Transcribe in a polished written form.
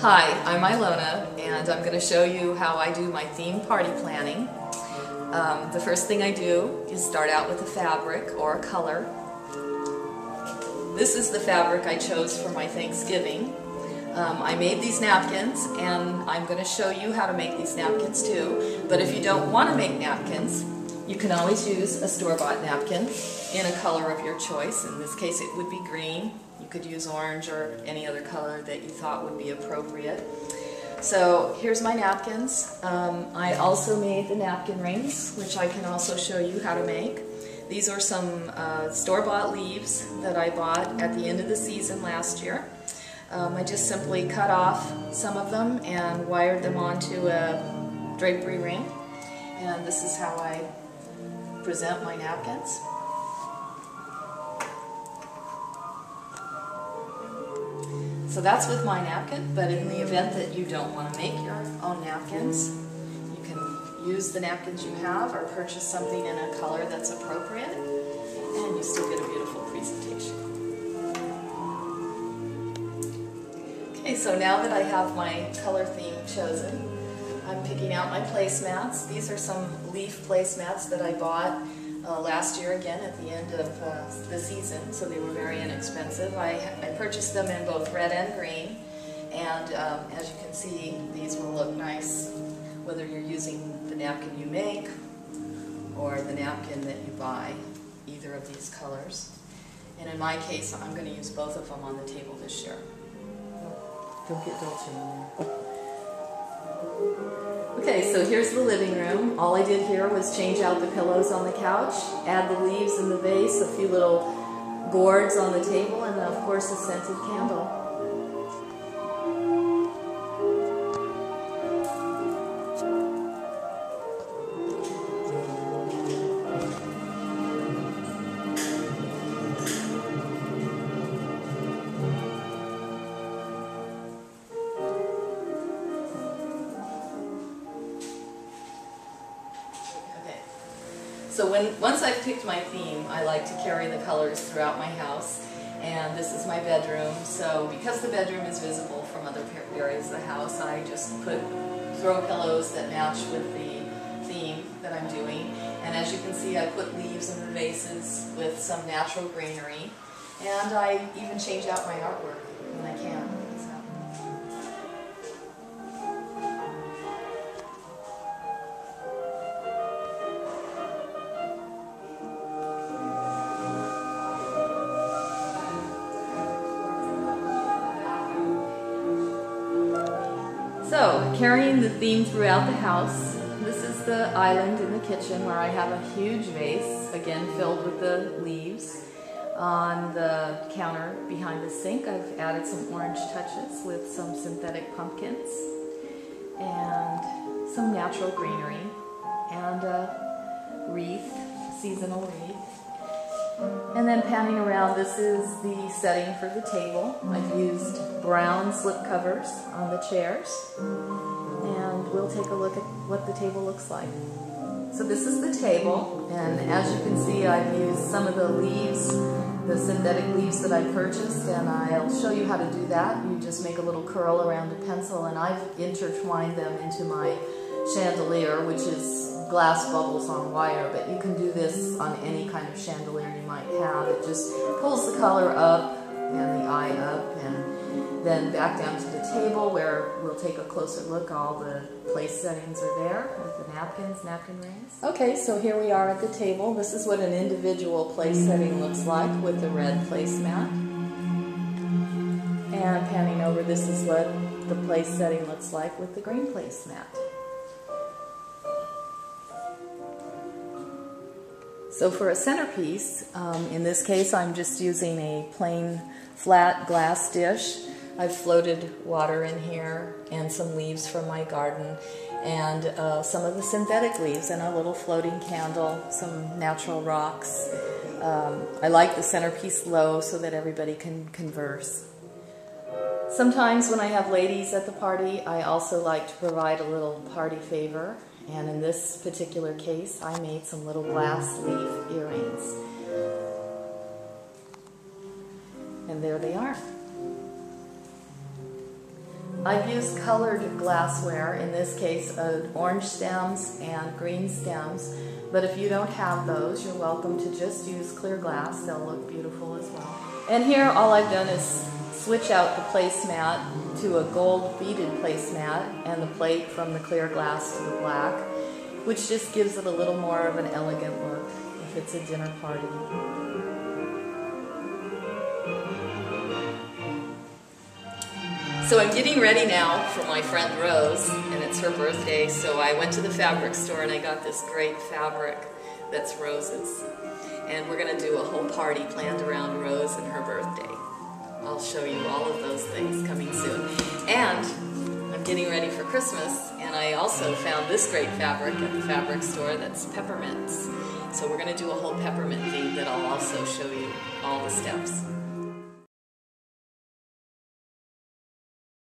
Hi, I'm Ilona, and I'm going to show you how I do my theme party planning. The first thing I do is start out with a fabric or a color. This is the fabric I chose for my Thanksgiving. I made these napkins, and I'm going to show you how to make these napkins too. But if you don't want to make napkins, you can always use a store-bought napkin in a color of your choice. In this case it would be green. You could use orange or any other color that you thought would be appropriate. So here's my napkins. I also made the napkin rings, which I can also show you how to make. These are some store-bought leaves that I bought at the end of the season last year. I just simply cut off some of them and wired them onto a drapery ring. And this is how I present my napkins. So that's with my napkin, but in the event that you don't want to make your own napkins, you can use the napkins you have or purchase something in a color that's appropriate, and you still get a beautiful presentation. Okay, so now that I have my color theme chosen, I'm picking out my placemats. These are some leaf placemats that I bought last year again at the end of the season, so they were very inexpensive. I purchased them in both red and green, and as you can see, these will look nice whether you're using the napkin you make or the napkin that you buy, either of these colors. And in my case, I'm going to use both of them on the table this year. Don't get Dolce in there. Okay, so here's the living room. All I did here was change out the pillows on the couch, add the leaves in the vase, a few little gourds on the table, and of course a scented candle. So once I've picked my theme, I like to carry the colors throughout my house. And this is my bedroom, so because the bedroom is visible from other areas of the house, I just throw pillows that match with the theme that I'm doing. And as you can see, I put leaves in the vases with some natural greenery. And I even change out my artwork when I can. So, carrying the theme throughout the house, this is the island in the kitchen where I have a huge vase, again filled with the leaves. On the counter behind the sink, I've added some orange touches with some synthetic pumpkins and some natural greenery and a wreath, seasonal wreath. And then panning around, this is the setting for the table. I've used brown slip covers on the chairs, and we'll take a look at what the table looks like. So this is the table, and as you can see, I've used some of the leaves, the synthetic leaves that I purchased, and I'll show you how to do that. You just make a little curl around a pencil, and I've intertwined them into my chandelier, which is glass bubbles on wire, but you can do this on any kind of chandelier you might have. It just pulls the color up and the eye up, and then back down to the table where we'll take a closer look. All the place settings are there with the napkins, napkin rings. Okay, so here we are at the table. This is what an individual place setting looks like with the red placemat. And panning over, this is what the place setting looks like with the green placemat. So for a centerpiece, in this case I'm just using a plain flat glass dish. I've floated water in here and some leaves from my garden and some of the synthetic leaves and a little floating candle, some natural rocks. I like the centerpiece low so that everybody can converse. Sometimes when I have ladies at the party, I also like to provide a little party favor. And in this particular case, I made some little glass leaf earrings. And there they are. I've used colored glassware, in this case orange stems and green stems, but if you don't have those, you're welcome to just use clear glass. They'll look beautiful as well. And here all I've done is switch out the placemat to a gold beaded placemat and the plate from the clear glass to the black, which just gives it a little more of an elegant look if it's a dinner party. So I'm getting ready now for my friend Rose, and it's her birthday, so I went to the fabric store and I got this great fabric that's Rose's. And we're going to do a whole party planned around Rose and her birthday. I'll show you all of those things coming soon. And I'm getting ready for Christmas, and I also found this great fabric at the fabric store that's peppermints. So we're going to do a whole peppermint theme that I'll also show you all the steps.